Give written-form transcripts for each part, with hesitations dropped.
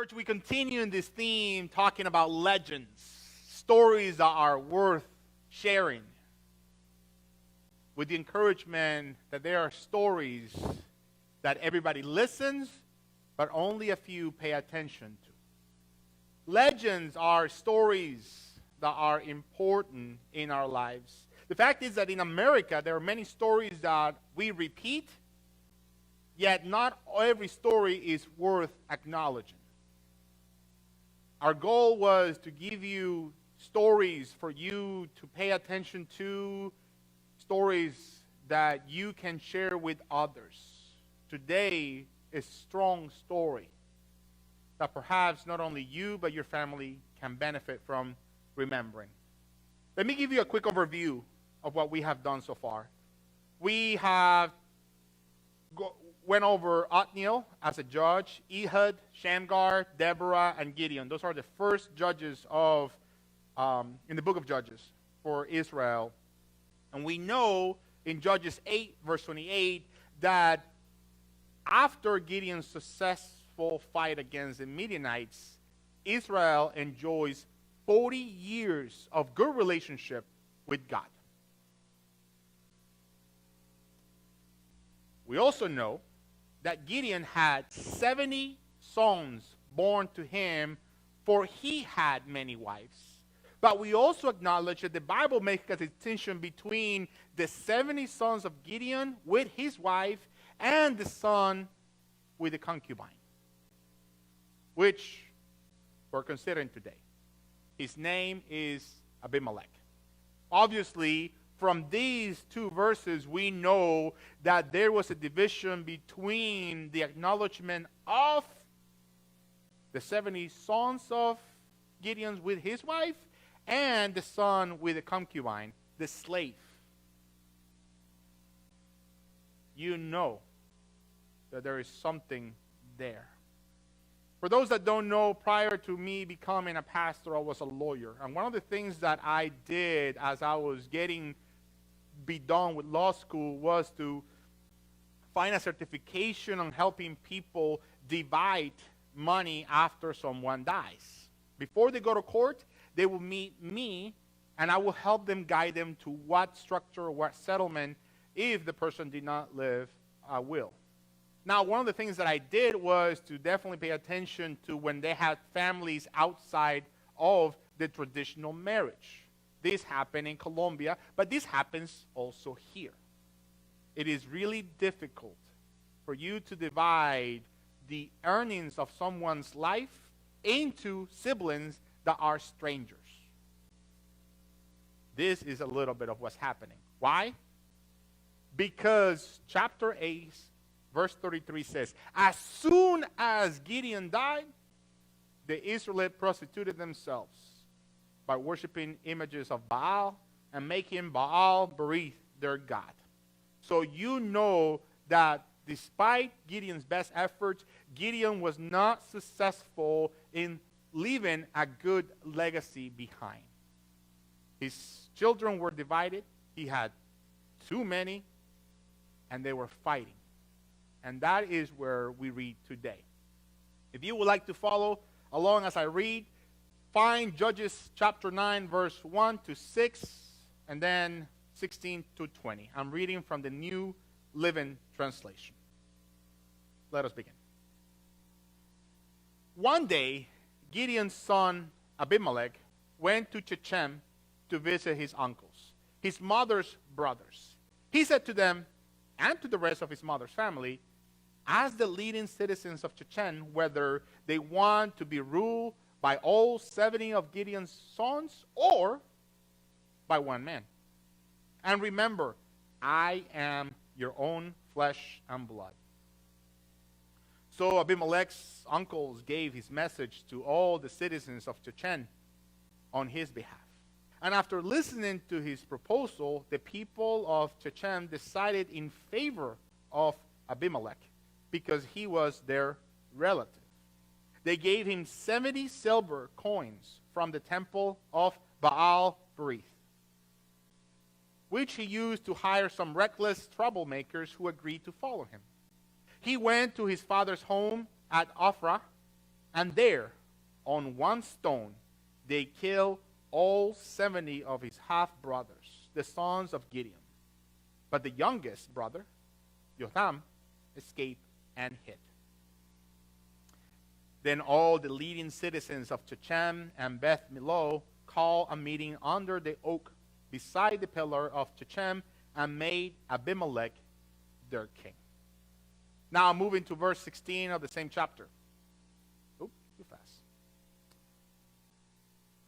Church, we continue in this theme talking about legends, stories that are worth sharing, with the encouragement that there are stories that everybody listens, but only a few pay attention to. Legends are stories that are important in our lives. The fact is that in America, there are many stories that we repeat, yet not every story is worth acknowledging. Our goal was to give you stories for you to pay attention to, stories that you can share with others. Today is a strong story that perhaps not only you but your family can benefit from remembering. Let me give you a quick overview of what we have done so far. We have went over Othniel as a judge, Ehud, Shamgar, Deborah, and Gideon. Those are the first judges of in the book of Judges for Israel. And we know in Judges 8, verse 28, that after Gideon's successful fight against the Midianites, Israel enjoys 40 years of good relationship with God. We also know that Gideon had 70 sons born to him, for he had many wives. But we also acknowledge that the Bible makes a distinction between the 70 sons of Gideon with his wife and the son with the concubine, which we're considering today. His name is Abimelek. Obviously, from these two verses, we know that there was a division between the acknowledgement of the 70 sons of Gideon with his wife and the son with the concubine, the slave. You know that there is something there. For those that don't know, prior to me becoming a pastor, I was a lawyer. And one of the things that I did as I was be done with law school was to find a certification on helping people divide money after someone dies. Before they go to court, they will meet me, and I will help them, guide them to what structure or what settlement if the person did not live a will. Now, one of the things that I did was to definitely pay attention to when they had families outside of the traditional marriage. This happened in Colombia, but this happens also here. It is really difficult for you to divide the earnings of someone's life into siblings that are strangers. This is a little bit of what's happening. Why? Because chapter 8, verse 33 says, as soon as Gideon died, the Israelites prostituted themselves by worshiping images of Baal and making Baal Berith their god. So you know that despite Gideon's best efforts, Gideon was not successful in leaving a good legacy behind. His children were divided. He had too many, and they were fighting. And that is where we read today. If you would like to follow along as I read, find Judges chapter 9, verse 1 to 6, and then 16 to 20. I'm reading from the New Living Translation. Let us begin. One day, Gideon's son Abimelek went to Shechem to visit his uncles, his mother's brothers. He said to them and to the rest of his mother's family, ask the leading citizens of Shechem whether they want to be ruled by all 70 of Gideon's sons or by one man. And remember, I am your own flesh and blood. So Abimelek's uncles gave his message to all the citizens of Shechem on his behalf. And after listening to his proposal, the people of Shechem decided in favor of Abimelek because he was their relative. They gave him 70 silver coins from the temple of Baal Berith, which he used to hire some reckless troublemakers who agreed to follow him. He went to his father's home at Ophrah And there, on one stone, they killed all 70 of his half-brothers, the sons of Gideon. But the youngest brother, Jotham, escaped and hid. Then all the leading citizens of Shechem and Beth Millo called a meeting under the oak beside the pillar of Shechem and made Abimelek their king. Now moving to verse 16 of the same chapter. Oops, too fast.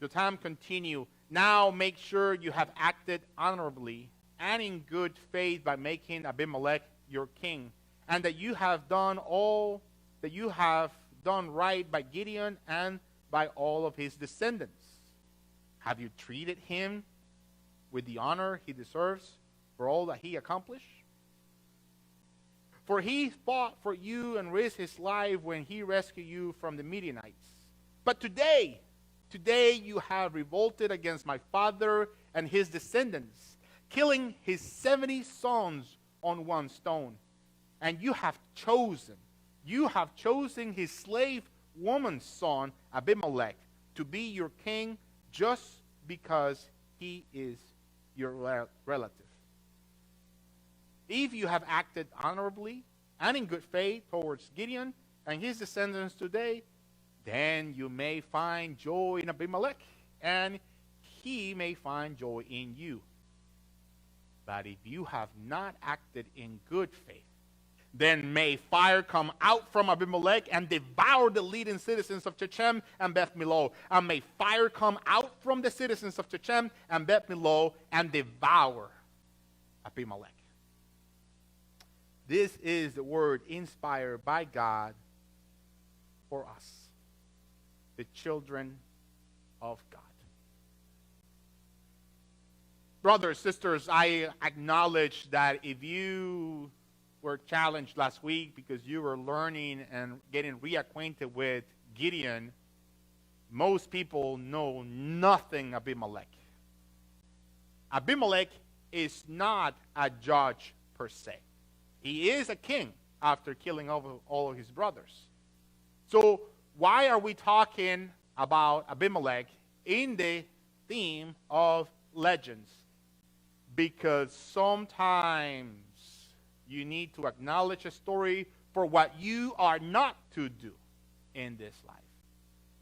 Jotham continued, now make sure you have acted honorably and in good faith by making Abimelek your king, and that you have done all that you have done right by Gideon and by all of his descendants. Have you treated him with the honor he deserves for all that he accomplished? For he fought for you and risked his life when he rescued you from the Midianites. But today you have revolted against my father and his descendants, killing his 70 sons on one stone. And you have chosen his slave woman's son, Abimelek, to be your king just because he is your relative. If you have acted honorably and in good faith towards Gideon and his descendants today, then you may find joy in Abimelek, and he may find joy in you. But if you have not acted in good faith, then may fire come out from Abimelek and devour the leading citizens of Shechem and Beth Millo. And may fire come out from the citizens of Shechem and Beth Millo and devour Abimelek. This is the word inspired by God for us, the children of God. Brothers, sisters, I acknowledge that if you were challenged last week because you were learning and getting reacquainted with Gideon, most people know nothing Abimelek. Abimelek is not a judge per se. He is a king after killing all of his brothers. So why are we talking about Abimelek in the theme of legends? Because sometimes you need to acknowledge a story for what you are not to do in this life.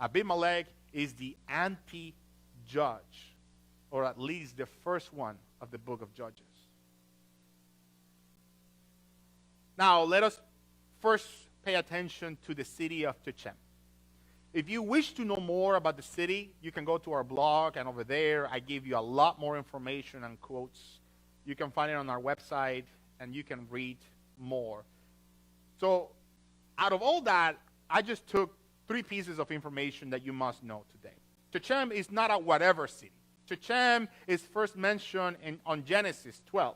Abimelek is the anti-judge, or at least the first one of the book of Judges. Now, let us first pay attention to the city of Shechem. If you wish to know more about the city, you can go to our blog, and over there I give you a lot more information and quotes. You can find it on our website, and you can read more. So, out of all that, I just took 3 pieces of information that you must know today. Shechem is not a whatever city. Shechem is first mentioned on Genesis 12.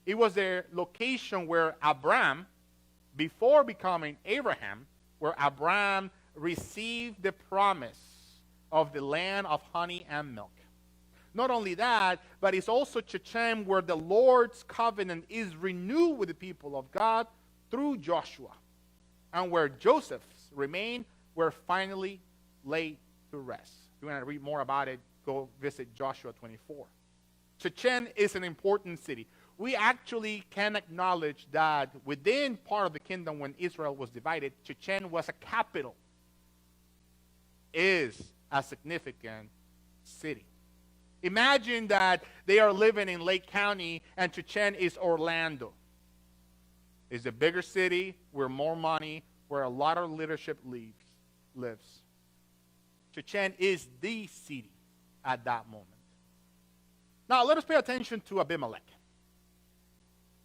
It was the location where Abraham, before becoming Abraham, where Abraham received the promise of the land of honey and milk. Not only that, but it's also Shechem where the Lord's covenant is renewed with the people of God through Joshua, and where Joseph's remains were finally laid to rest. If you want to read more about it, go visit Joshua 24. Shechem is an important city. We actually can acknowledge that within part of the kingdom when Israel was divided, Shechem was a capital, is a significant city. Imagine that they are living in Lake County and Shechem is Orlando. It's a bigger city where more money, where a lot of leadership lives. Shechem is the city at that moment. Now let us pay attention to Abimelek.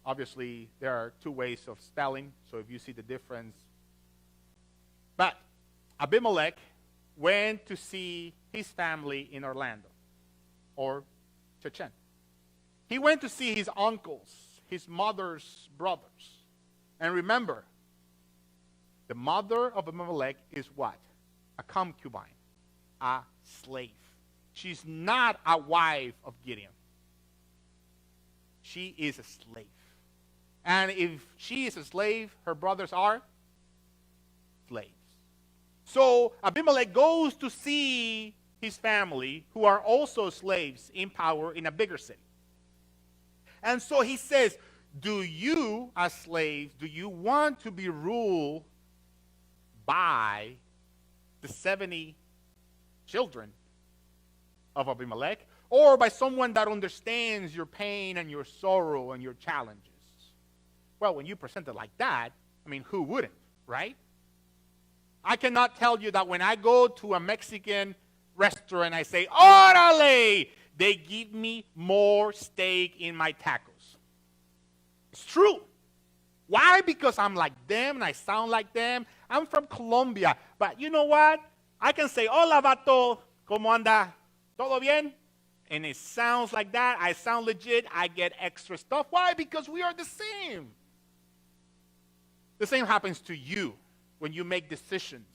Obviously, there are 2 ways of spelling, so if you see the difference. But Abimelek went to see his family in Orlando, or Shechem. He went to see his uncles, his mother's brothers. And remember, the mother of Abimelek is what? A concubine, a slave. She's not a wife of Gideon. She is a slave. And if she is a slave, her brothers are slaves. So Abimelek goes to see his family, who are also slaves in power in a bigger city. And so he says, do you, as slaves, do you want to be ruled by the 70 children of Abimelek, or by someone that understands your pain and your sorrow and your challenges? Well, when you present it like that, I mean, who wouldn't, right? I cannot tell you that when I go to a Mexican restaurant, I say, órale, they give me more steak in my tacos. It's true. Why? Because I'm like them and I sound like them. I'm from Colombia. But you know what? I can say, hola, vato, ¿cómo anda? ¿Todo bien? And it sounds like that. I sound legit. I get extra stuff. Why? Because we are the same. The same happens to you when you make decisions.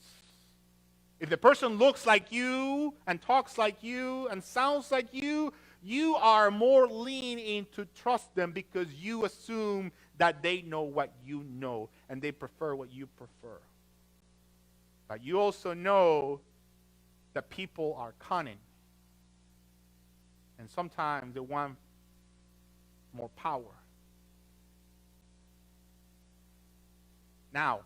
If the person looks like you and talks like you and sounds like you, you are more lean in to trust them because you assume that they know what you know and they prefer what you prefer. But you also know that people are cunning. And sometimes they want more power. Now,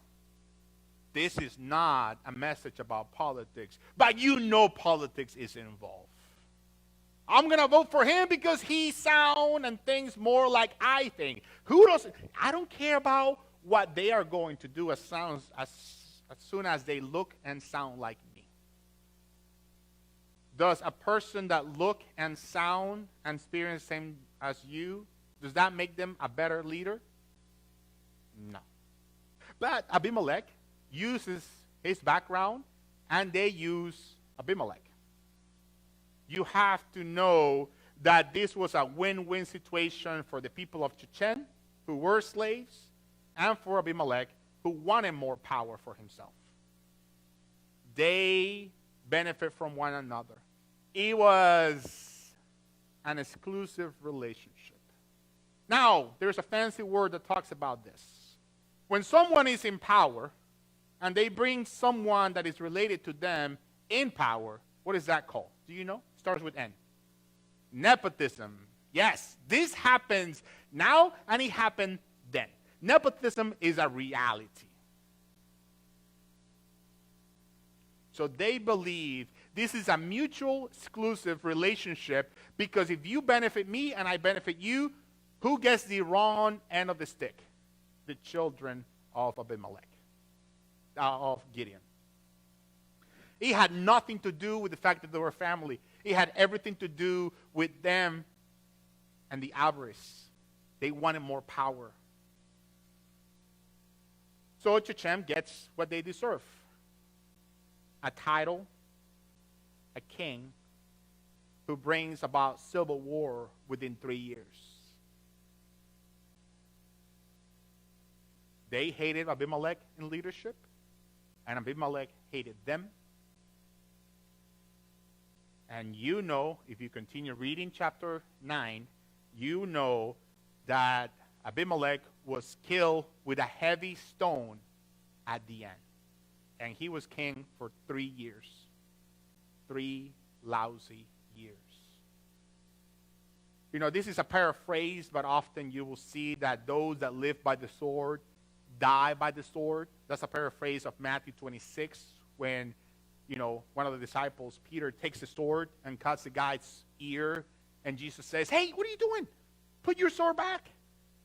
this is not a message about politics, but you know politics is involved. I'm going to vote for him because he sounds and thinks more like I think. I don't care about what they are going to do as soon as they look and sound like me. Does a person that look and sound and experience the same as you, does that make them a better leader? No. But Abimelek uses his background, and they use Abimelek. You have to know that this was a win-win situation for the people of Shechem, who were slaves, and for Abimelek, who wanted more power for himself. They benefit from one another. It was an exclusive relationship. Now, there's a fancy word that talks about this. When someone is in power, and they bring someone that is related to them in power, what is that called? Do you know? It starts with N. Nepotism. Yes, this happens now, and it happened then. Nepotism is a reality. So they believe this is a mutual exclusive relationship because if you benefit me and I benefit you, who gets the wrong end of the stick? The children of Abimelek, of Gideon. It had nothing to do with the fact that they were family. It had everything to do with them and the avarice. They wanted more power. So Shechem gets what they deserve. A title, a king, who brings about civil war within 3 years. They hated Abimelek in leadership, and Abimelek hated them. And you know, if you continue reading chapter 9, you know that Abimelek was killed with a heavy stone at the end. And he was king for 3 years. 3 lousy years. You know, this is a paraphrase, but often you will see that those that live by the sword die by the sword. That's a paraphrase of Matthew 26 when, you know, one of the disciples, Peter, takes the sword and cuts the guy's ear. And Jesus says, hey, what are you doing? Put your sword back.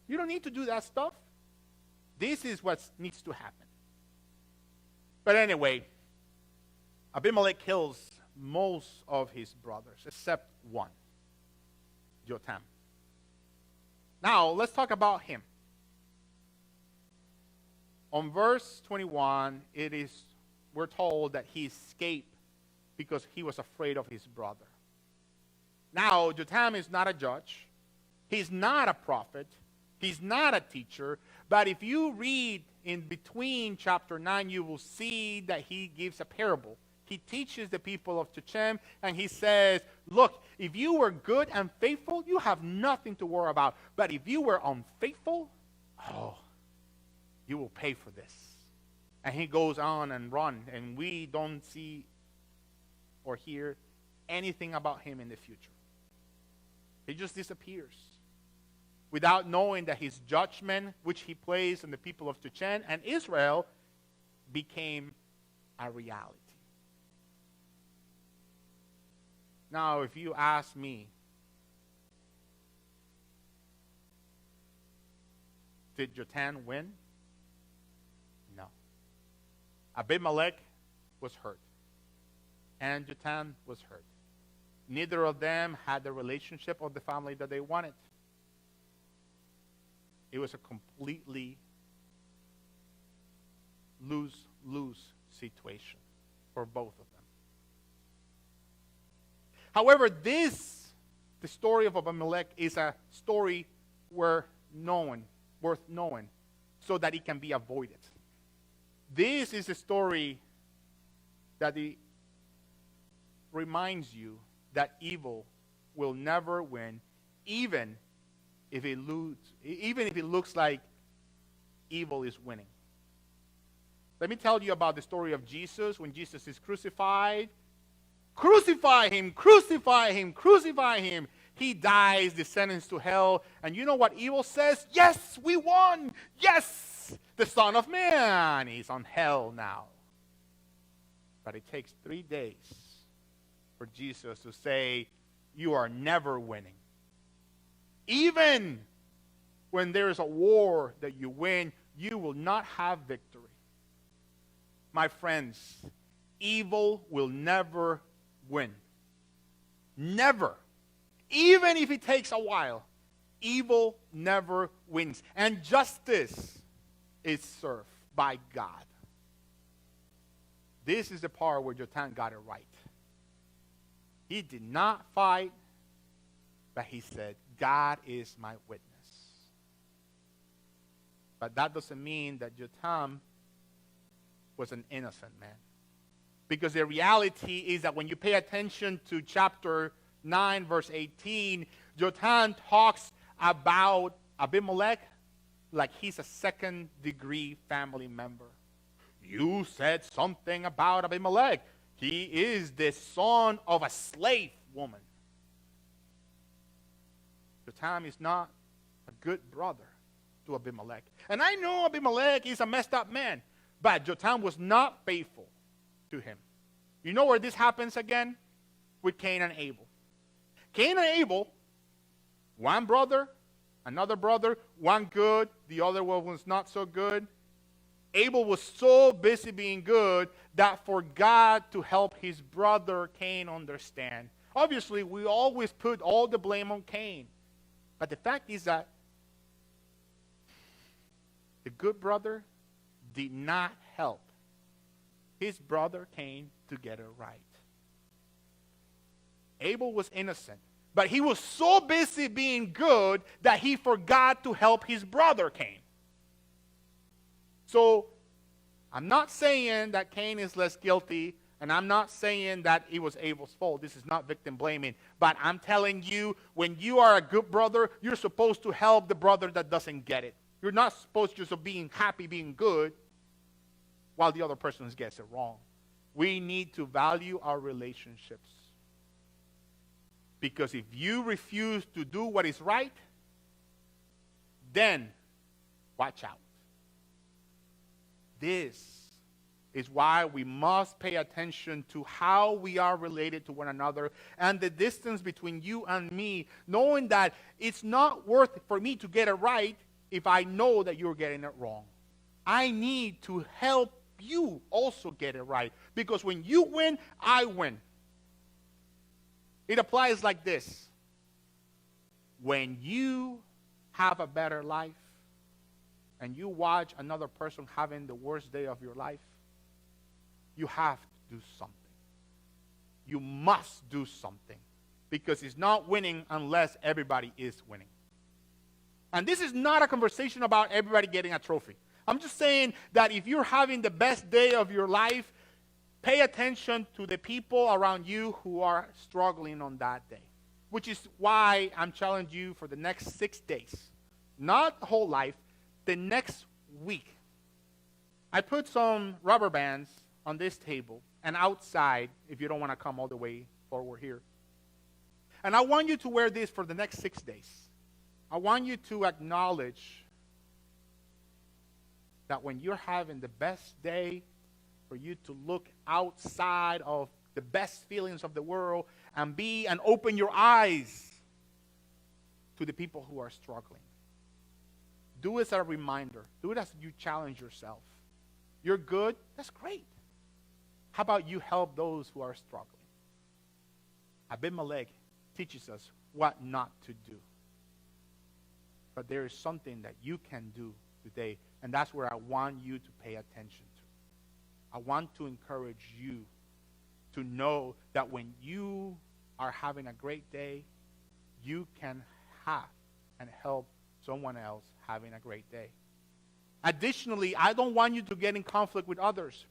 You don't need to do that stuff. This is what needs to happen. But anyway, Abimelek kills most of his brothers except one, Jotham. Now, let's talk about him. On verse 21, we're told that he escaped because he was afraid of his brother. Now, Jotham is not a judge. He's not a prophet. He's not a teacher. But if you read in between chapter 9, you will see that he gives a parable. He teaches the people of Shechem, and he says, look, if you were good and faithful, you have nothing to worry about. But if you were unfaithful, you will pay for this. And he goes on and run, and we don't see or hear anything about him in the future. He just disappears without knowing that his judgment, which he placed on the people of Tuchen and Israel, became a reality. Now, if you ask me, did Jotan win? No. Abimelek was hurt, and Jotan was hurt. Neither of them had the relationship or the family that they wanted. It was a completely lose-lose situation for both of them. However, the story of Abimelek is a story worth knowing, so that it can be avoided. This is a story that it reminds you that evil will never win, even if it looks like evil is winning. Let me tell you about the story of Jesus when Jesus is crucified. Crucify him, crucify him, crucify him. He dies, descends to hell. And you know what evil says? Yes, we won. Yes, the Son of Man is on hell now. But it takes 3 days for Jesus to say, you are never winning. Even when there is a war that you win, you will not have victory. My friends, evil will never win. Never. Even if it takes a while, evil never wins. And justice is served by God. This is the part where Jotan got it right. He did not fight, but he said, God is my witness. But that doesn't mean that Jotan was an innocent man. Because the reality is that when you pay attention to chapter 9, verse 18, Jotan talks about Abimelek like he's a second-degree family member. You said something about Abimelek. He is the son of a slave woman. Jotan is not a good brother to Abimelek. And I know Abimelek is a messed up man, but Jotan was not faithful to him. You know where this happens again? With Cain and Abel. Cain and Abel, one brother, another brother, one good, the other one was not so good. Abel was so busy being good that forgot to help his brother Cain understand. Obviously, we always put all the blame on Cain. But the fact is that the good brother did not help his brother Cain to get it right. Abel was innocent, but he was so busy being good that he forgot to help his brother Cain. So, I'm not saying that Cain is less guilty, and I'm not saying that it was Abel's fault. This is not victim blaming. But I'm telling you, when you are a good brother, you're supposed to help the brother that doesn't get it. You're not supposed to just being happy, being good, while the other person gets it wrong. We need to value our relationships. Because if you refuse to do what is right, then watch out. This is why we must pay attention to how we are related to one another and the distance between you and me, knowing that it's not worth it for me to get it right if I know that you're getting it wrong. I need to help you also get it right, because when you win, I win. It applies like this. When you have a better life and you watch another person having the worst day of your life, you have to do something. You must do something, because it's not winning unless everybody is winning. And this is not a conversation about everybody getting a trophy. I'm just saying that if you're having the best day of your life, pay attention to the people around you who are struggling on that day. Which is why I'm challenging you for the next 6 days. Not the whole life, the next week. I put some rubber bands on this table and outside if you don't want to come all the way forward here. And I want you to wear this for the next 6 days. I want you to acknowledge that when you're having the best day, for you to look outside of the best feelings of the world and open your eyes to the people who are struggling. Do it as a reminder. Do it as you challenge yourself. You're good? That's great. How about you help those who are struggling? Abimelek teaches us what not to do. But there is something that you can do today, and that's where I want you to pay attention to. I want to encourage you to know that when you are having a great day, you can have and help someone else having a great day. Additionally, I don't want you to get in conflict with others.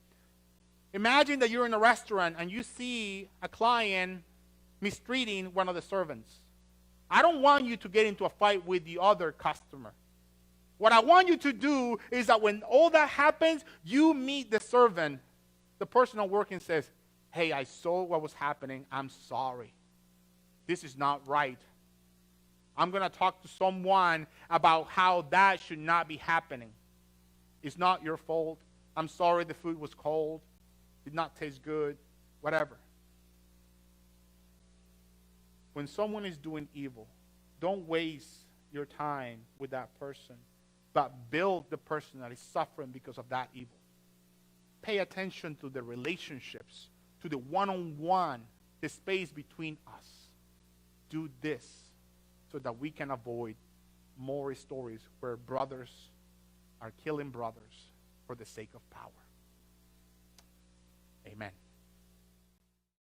Imagine that you're in a restaurant and you see a client mistreating one of the servants. I don't want you to get into a fight with the other customer. What I want you to do is that when all that happens, you meet the servant, the person at work, and says, hey, I saw what was happening. I'm sorry. This is not right. I'm going to talk to someone about how that should not be happening. It's not your fault. I'm sorry the food was cold, did not taste good, whatever. When someone is doing evil, don't waste your time with that person, but build the person that is suffering because of that evil. Pay attention to the relationships, to the one-on-one, the space between us. Do this so that we can avoid more stories where brothers are killing brothers for the sake of power. Amen.